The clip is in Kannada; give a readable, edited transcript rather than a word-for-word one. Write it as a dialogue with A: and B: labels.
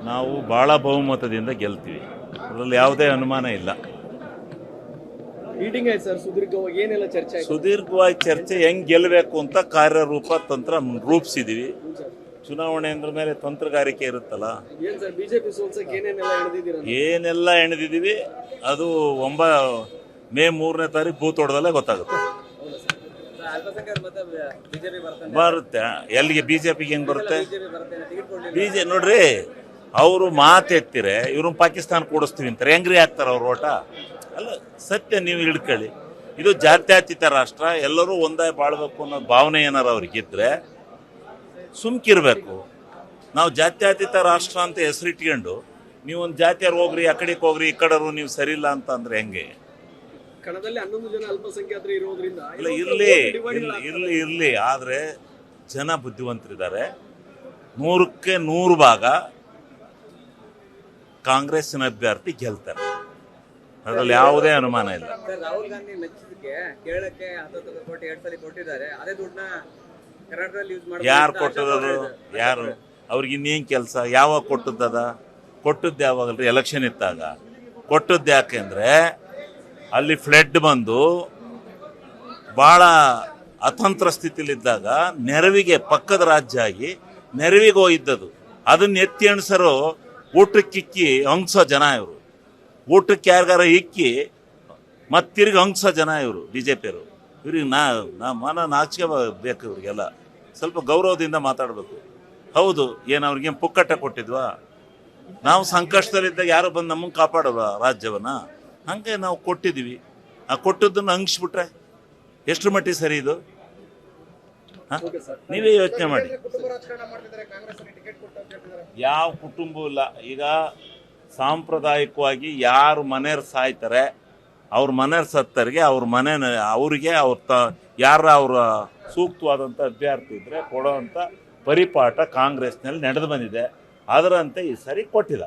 A: ನಾವು ಭಾಳ ಬಹುಮತದಿಂದ ಗೆಲ್ತೀವಿ, ಅದರಲ್ಲಿ ಯಾವುದೇ ಅನುಮಾನ ಇಲ್ಲ.
B: ಮೀಟಿಂಗ್ ಆಯ್ತು ಸರ್, ಸುದೀರ್ಘವಾಗಿ ಏನೆಲ್ಲ ಚರ್ಚೆ ಆಯ್ತು?
A: ಸುದೀರ್ಘವಾಗಿ ಚರ್ಚೆ ಹೆಂಗೆ ಗೆಲ್ಲಬೇಕು ಅಂತ ಕಾರ್ಯರೂಪ ತಂತ್ರ ರೂಪಿಸಿದ್ದೀವಿ. ಚುನಾವಣೆ ಅಂದ್ರ ಮೇಲೆ ತಂತ್ರಗಾರಿಕೆ ಇರುತ್ತಲ್ಲ,
B: ಏನ್ ಸರ್ ಬಿಜೆಪಿ ಸೋಲ್ಸಕ್ಕೆ ಏನೇನೆಲ್ಲ ಎಳೆದಿದ್ದೀರಾ?
A: ಏನೆಲ್ಲ ಎಣೆದಿದ್ದೀವಿ ಅದು ಮೇ 3ನೇ ತಾರೀಕು ಬೂತ್ ಹೊಡೆದಲ್ಲೇ ಗೊತ್ತಾಗುತ್ತೆ. ಬರುತ್ತೆ ಎಲ್ಲಿಗೆ ಬಿಜೆಪಿಗೆ ಹೆಂಗ್ ಬರುತ್ತೆ? ನೋಡ್ರಿ, ಅವರು ಮಾತೆತ್ತಿರೆ ಇವ್ರನ್ನ ಪಾಕಿಸ್ತಾನ ಕೂಡಿಸ್ತೀವಿ ಅಂತಾರೆ, ಹೆಂಗ್ರಿ ಆಗ್ತಾರೆ ಅವ್ರ ಓಟ? ಅಲ್ಲ, ಸತ್ಯ ನೀವು ಹಿಡ್ಕೊಳ್ಳಿ. ಇದು ಜಾತ್ಯತೀತ ರಾಷ್ಟ್ರ, ಎಲ್ಲರೂ ಒಂದಾಗಿ ಬಾಳ್ಬೇಕು ಅನ್ನೋ ಭಾವನೆ ಏನಾರು ಅವ್ರಿಗಿದ್ರೆ ಸುಮ್ಕಿರ್ಬೇಕು. ನಾವು ಜಾತ್ಯತೀತ ರಾಷ್ಟ್ರ ಅಂತ ಹೆಸರಿಟ್ಕೊಂಡು ನೀವು ಒಂದು ಜಾತಿಯವ್ರು ಹೋಗ್ರಿ, ಆ ಕಡೆಗೆ ಹೋಗ್ರಿ, ಈ ಕಡೆಯವರು ನೀವು ಸರಿ ಇಲ್ಲ ಅಂತ ಅಂದ್ರೆ ಹೆಂಗೆ?
B: ಕಣದಲ್ಲಿ 11 ಜನ ಅಲ್ಪಸಂಖ್ಯಾತರು ಇರೋದ್ರಿಂದ
A: ಇಲ್ಲ, ಇರ್ಲಿ ಆದ್ರೆ ಜನ ಬುದ್ಧಿವಂತರಿದ್ದಾರೆ. 100ಕ್ಕೆ 100 ಭಾಗ ಕಾಂಗ್ರೆಸ್ಸಿನ ಅಭ್ಯರ್ಥಿ ಗೆಲ್ತಾರೆ, ಅದರಲ್ಲಿ ಯಾವುದೇ ಅನುಮಾನ ಇಲ್ಲ.
C: ರಾಹುಲ್ ಗಾಂಧಿ ಮೆಚ್ಚಿದಕ್ಕೆ ಕೇಳಕ್ಕೆ 10 ಕೋಟಿ 2 ಸಲ ಕೊಟ್ಟಿದ್ದಾರೆ. ಅದೇ ದುಡ್ಡನ್ನ ಕರ್ನಾಟಕದಲ್ಲಿ ಯೂಸ್ ಮಾಡಿ
A: ಯಾರು ಕೊಟ್ಟದ್ದು? ಯಾರು? ಅವ್ರಿಗೆ ಇನ್ನೇನು ಕೆಲಸ? ಯಾವಾಗ ಕೊಟ್ಟದ್ದದ? ಕೊಟ್ಟದ್ದು ಯಾವಾಗಲ್ರಿ? ಎಲೆಕ್ಷನ್ ಇದ್ದಾಗ ಕೊಟ್ಟದ್ದು. ಯಾಕೆಂದ್ರೆ ಅಲ್ಲಿ ಫ್ಲಡ್ ಬಂದು ಭಾಳ ಅತಂತ್ರ ಸ್ಥಿತಿಲಿದ್ದಾಗ ನೆರವಿಗೆ ಪಕ್ಕದ ರಾಜ್ಯ ಆಗಿ ನೆರವಿಗೆ ಹೋಗಿದ್ದದು. ಅದನ್ನ ಎತ್ತಿ ಎಣ್ಸರು ಊಟಕ್ಕಿಕ್ಕಿ ಹಂಗ್ಸೋ ಜನ ಇವರು. ಊಟಕ್ಕೆ ಯಾರಿಗಾರ ಇಕ್ಕಿ ಮತ್ತಿರ್ಗಿ ಹಂಗ್ಸೋ ಜನ ಇವರು ಬಿಜೆಪಿಯವರು. ಇವ್ರಿಗೆ ನಾಚಿಕೆ ಬೇಕು. ಇವ್ರಿಗೆಲ್ಲ ಸ್ವಲ್ಪ ಗೌರವದಿಂದ ಮಾತಾಡಬೇಕು. ಹೌದು, ಏನು ಅವ್ರಿಗೇನು ಪುಕ್ಕಟ್ಟ ಕೊಟ್ಟಿದ್ವಾ? ನಾವು ಸಂಕಷ್ಟದಲ್ಲಿದ್ದಾಗ ಯಾರು ಬಂದು ನಮ್ಮನ್ನು ಕಾಪಾಡೋಲ್ಲ ರಾಜ್ಯವನ್ನ? ಹಂಗೆ ನಾವು ಕೊಟ್ಟಿದ್ದೀವಿ. ಆ ಕೊಟ್ಟದ್ದನ್ನು ಹಂಗಿಸ್ಬಿಟ್ರೆ ಎಷ್ಟು ಮಟ್ಟಿಗೆ ಸರಿ ಇದು? ನೀವೇ ಯೋಚನೆ ಮಾಡಿ. ಯಾವ ಕುಟುಂಬ ಇಲ್ಲ. ಈಗ ಸಾಂಪ್ರದಾಯಿಕವಾಗಿ ಯಾರು ಮನೆಯವ್ರು ಸಾಯ್ತಾರೆ, ಅವ್ರ ಮನೆಯವ್ರು ಸತ್ತರಿಗೆ ಅವ್ರಿಗೆ ಯಾರ ಅವರ ಸೂಕ್ತವಾದಂಥ ಅಭ್ಯರ್ಥಿ ಇದ್ರೆ ಕೊಡೋವಂಥ ಪರಿಪಾಠ ಕಾಂಗ್ರೆಸ್ನಲ್ಲಿ ನಡೆದು ಬಂದಿದೆ. ಅದರಂತೆ ಈ ಸರಿ ಕೊಟ್ಟಿಲ್ಲ.